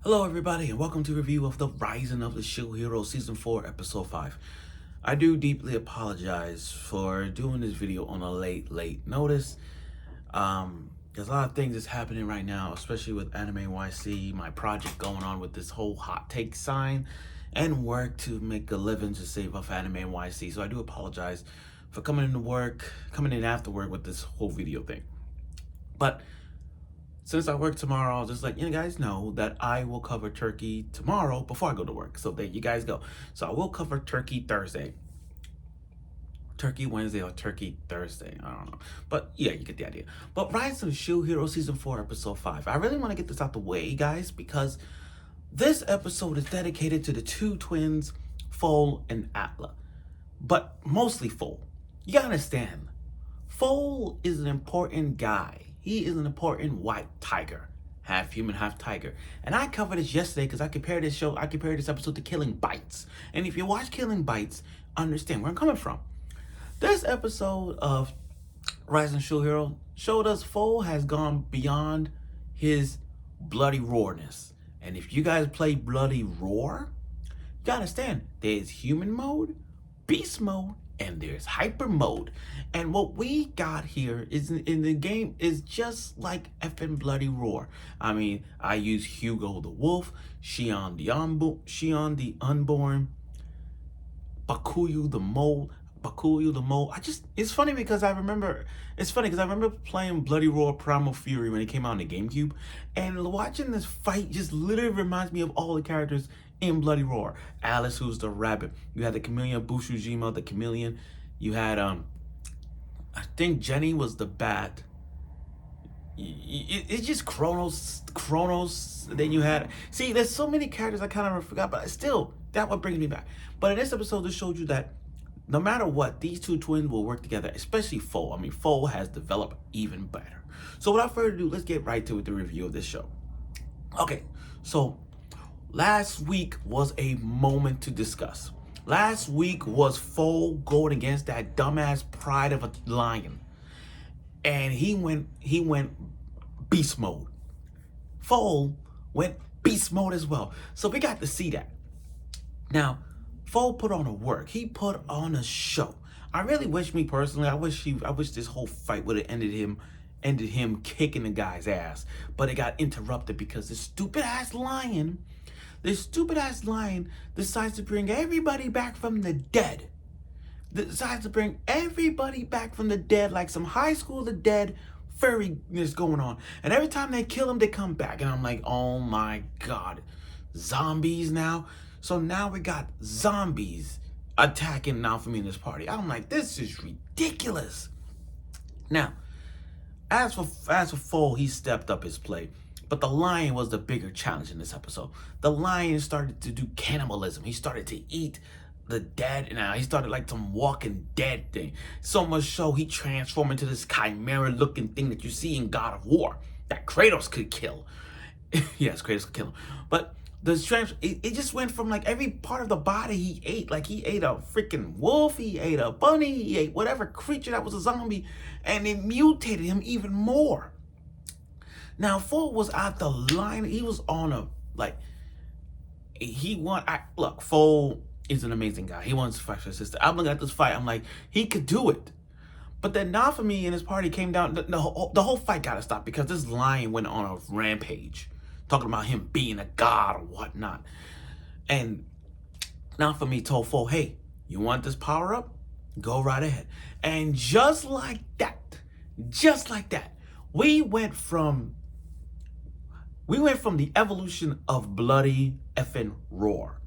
Hello everybody and welcome to review of The Rising of the Shield Hero Season 4 Episode 5. I do deeply apologize for doing this video on a late notice. There's a lot of things that's happening right now, especially with Anime YC, my project going on with this whole hot take sign and work to make a living to save off Anime YC. So I do apologize for coming in after work with this whole video thing. But since I work tomorrow, I'll just let you guys know that I will cover Turkey tomorrow before I go to work. So there you guys go. So I will cover Turkey Thursday. Turkey Wednesday or Turkey Thursday. I don't know. But yeah, you get the idea. But Rise of the Shield Hero Season 4 Episode 5. I really want to get this out the way, guys, because this episode is dedicated to the two twins, Fohl and Atla. But mostly Fohl. You gotta understand, Fohl is an important guy. He is an important white tiger, half human, half tiger. And I covered this yesterday because I compared this episode to Killing Bites. And if you watch Killing Bites, understand where I'm coming from. This episode of Rising Shield Hero showed us Fohl has gone beyond his bloody roarness. And if you guys play Bloody Roar, you gotta understand there's human mode, beast mode, and there's hyper mode. And what we got here is in the game is just like effing Bloody Roar. I mean, I use Hugo the Wolf, Shion the Unborn, Bakuyu the Mole. It's funny because I remember playing Bloody Roar Primal Fury when it came out on the GameCube, and watching this fight just literally reminds me of all the characters in Bloody Roar. Alice, who's the rabbit. You had the chameleon, Bushujima, the chameleon. You had I think Jenny was the bat. It's just Kronos. Then you had, see, there's so many characters I kind of forgot, but still, that what brings me back. But in this episode, this showed you that no matter what, these two twins will work together, especially Fohl. I mean, Fohl has developed even better. So without further ado, let's get right to the review of this show. Okay, so last week was a moment to discuss. Last week was Fohl going against that dumbass pride of a lion. And he went beast mode. Fohl went beast mode as well. So we got to see that. Now, Fohl put on a work. He put on a show. I really wish, me personally, I wish this whole fight would have ended him kicking the guy's ass. But it got interrupted because this stupid ass lion decides to bring everybody back from the dead. Like some High School of the Dead furriness going on. And every time they kill him, they come back. And I'm like, oh my God, zombies now? So now we got zombies attacking now for me in this party. I'm like, this is ridiculous. Now, as for Fohl, he stepped up his play. But the lion was the bigger challenge in this episode. The lion started to do cannibalism. He started to eat the dead. Now he started like some Walking Dead thing. So much so he transformed into this chimera looking thing that you see in God of War that Kratos could kill. Yes, Kratos could kill him. But it just went from like every part of the body he ate. Like he ate a freaking wolf, he ate a bunny, he ate whatever creature that was a zombie, and it mutated him even more. Now, Fohl was at the line. He was on a, like, look, Fohl is an amazing guy. He wants to fight for his sister. I'm looking at this fight. I'm like, he could do it. But then Nafumi and his party came down. The whole fight got to stop because this lion went on a rampage, talking about him being a god or whatnot. And Nafumi told Fohl, hey, you want this power up? Go right ahead. And just like that, we went from the evolution of Bloody effing Roar.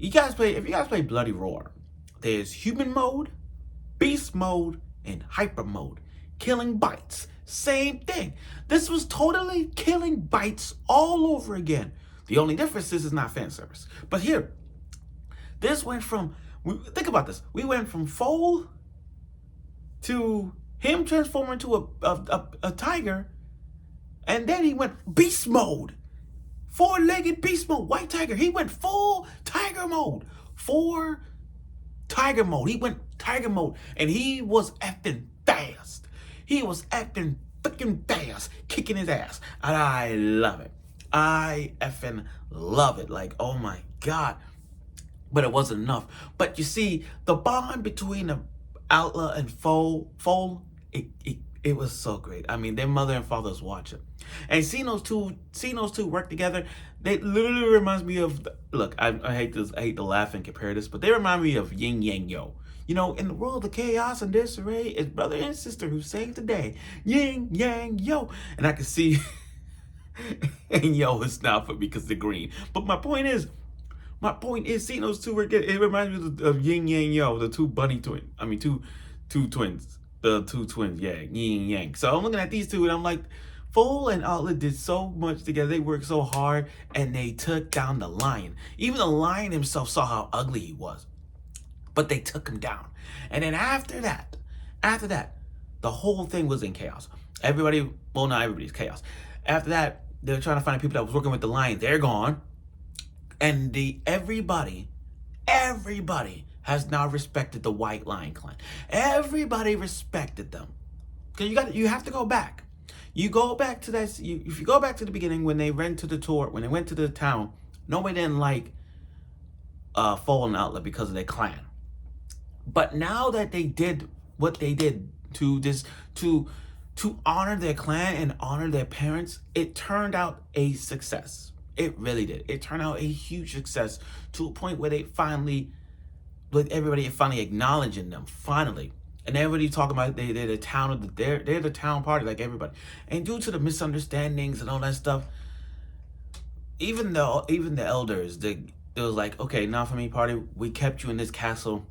If you guys play Bloody Roar, there's human mode, beast mode, and hyper mode. Killing Bites, same thing. This was totally Killing Bites all over again. The only difference is it's not fan service. But here, this went from, think about this. We went from Fohl to him transforming into a tiger, and then he went beast mode. Four-legged beast mode, white tiger. He went full tiger mode. He went tiger mode, and he was effing fast. He was acting freaking fast, kicking his ass, and I love it. I effing love it. Like, oh my God. But it wasn't enough. But you see, the bond between the Outlaw and Fohl, it was so great. I mean, their mother and father was watching. And seeing those two work together, they literally reminds me of look, I hate this, I hate to laugh and compare this, but they remind me of Yin Yang Yo. You know, in the world of chaos and disarray, it's brother and sister who saved the day. Yin Yang Yo. And I can see and yo is not for me because they're green. But my point is, seeing those two work, it reminds me of Yin Yang Yo, the two bunny twins. I mean, two twins. The two twins, yeah, Yin and Yang. So I'm looking at these two and I'm like, Fohl and Outlet did so much together. They worked so hard and they took down the lion. Even the lion himself saw how ugly he was. But they took him down. And then after that, the whole thing was in chaos. Everybody, well, not everybody's chaos. After that, they were trying to find the people that was working with the lion. They're gone. And everybody has now respected the White Lion clan. Everybody respected them. Because you have to go back. You go back to that. If you go back to the beginning when they went to the tour, when they went to the town, nobody didn't like Fohl and Outlet because of their clan. But now that they did what they did to honor their clan and honor their parents, it turned out a success. It really did. It turned out a huge success to a point where they finally, with everybody finally acknowledging them, finally. And everybody talking about they're the town they're the town party like everybody. And due to the misunderstandings and all that stuff, even the elders, they was like, okay, now for me party, we kept you in this castle.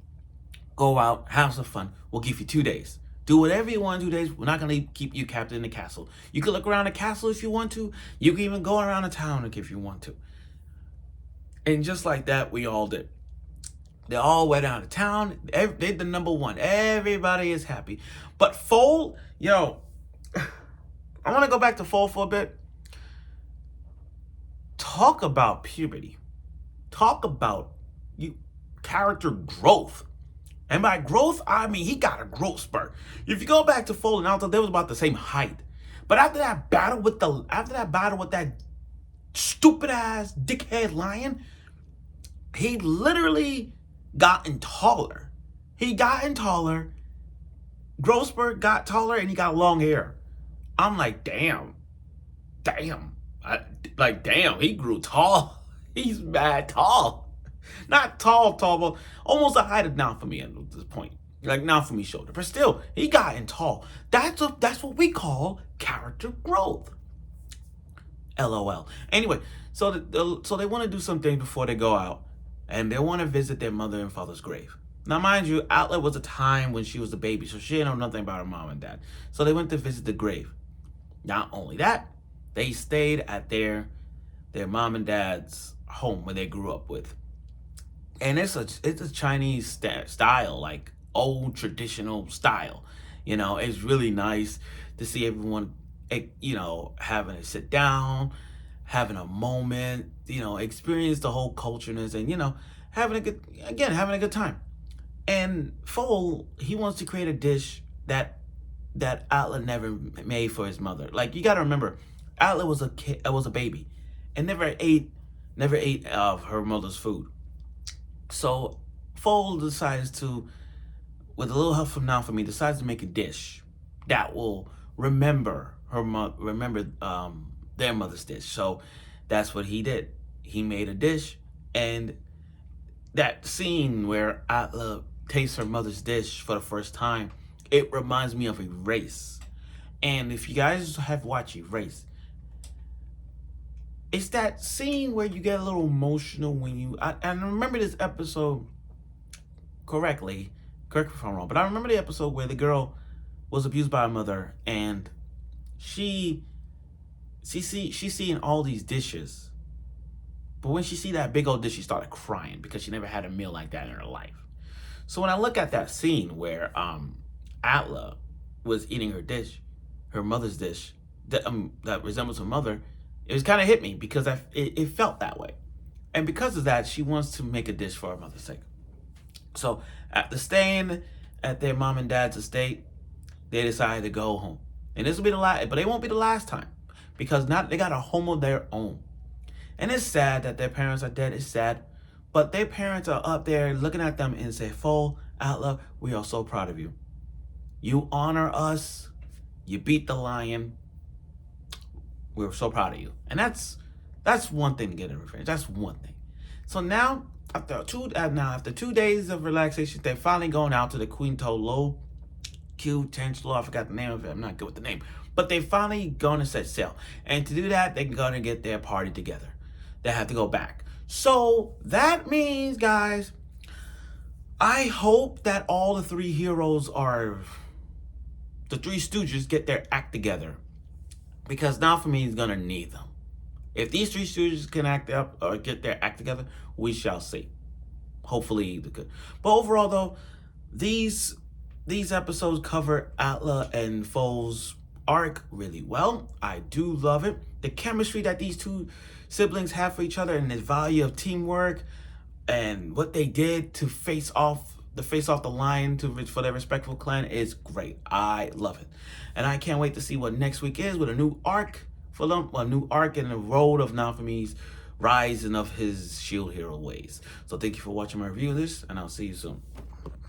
Go out, have some fun. We'll give you 2 days. Do whatever you want in 2 days. We're not going to keep you captive in the castle. You can look around the castle if you want to. You can even go around the town if you want to. And just like that, we all did. They all went out of town. They did the number one. Everybody is happy. But Fohl, yo, I want to go back to Fohl for a bit. Talk about puberty. Talk about character growth. And by growth, I mean he got a growth spurt. If you go back to Fohl and Alta, they was about the same height. But after that battle with that stupid ass dickhead lion, he literally gotten taller. He gotten taller. Growth spurt got taller and he got long hair. I'm like, damn. Damn, he grew tall. He's mad tall. Not tall, but almost the height of Nafumi at this point. Like Nafumi shoulder. But still, he gotten tall. That's what we call character growth. LOL. Anyway, so they want to do something before they go out. And they want to visit their mother and father's grave. Now, mind you, Outlet was a time when she was a baby, so she didn't know nothing about her mom and dad. So they went to visit the grave. Not only that, they stayed at their mom and dad's home where they grew up with. And it's a Chinese style, like old traditional style. You know, it's really nice to see everyone, you know, having to sit down, having a moment, you know, experience the whole cultureness and, you know, having a good time. And Fohl, he wants to create a dish that Outlet never made for his mother. Like, you got to remember, Outlet was a baby and never ate of her mother's food. So Fohl decides to, with a little help from Nafumi, decides to make a dish that will remember their mother's dish. So that's what he did. He made a dish, and that scene where Atla tastes her mother's dish for the first time, it reminds me of Erase. And if you guys have watched Erase, it's that scene where you get a little emotional when you... I remember this episode correctly. Correct me if I'm wrong, but I remember the episode where the girl was abused by her mother, and she's seeing all these dishes. But when she see that big old dish, she started crying because she never had a meal like that in her life. So when I look at that scene where Atla was eating her dish, her mother's dish, that resembles her mother, it was kind of hit me because it felt that way. And because of that, she wants to make a dish for her mother's sake. So after staying at their mom and dad's estate, they decided to go home. And this will be the last, but it won't be the last time. Because now they got a home of their own. And it's sad that their parents are dead. It's sad. But their parents are up there looking at them and say, Fohl, Atla, we are so proud of you. You honor us. You beat the lion. We're so proud of you. And that's one thing to get in revenge. That's one thing. So now, after 2 days of relaxation, they're finally going out to the Quinto Low Q Tenchlo. I forgot the name of it. I'm not good with the name. But they finally going to set sail. And to do that, they're going to get their party together. They have to go back. So that means, guys, I hope that all the three heroes the Three Stooges get their act together. Because now for me, he's going to need them. If these Three Stooges can act up or get their act together, we shall see. Hopefully, the good. But overall, though, these episodes cover Atla and Fohl's arc really well. I do love it. The chemistry that these two siblings have for each other and the value of teamwork and what they did to face off the lion for their respectful clan is great. I love it. And I can't wait to see what next week is with a new arc for them, a new arc in the road of Naofami's rising of his shield hero ways. So thank you for watching my review of this, and I'll see you soon.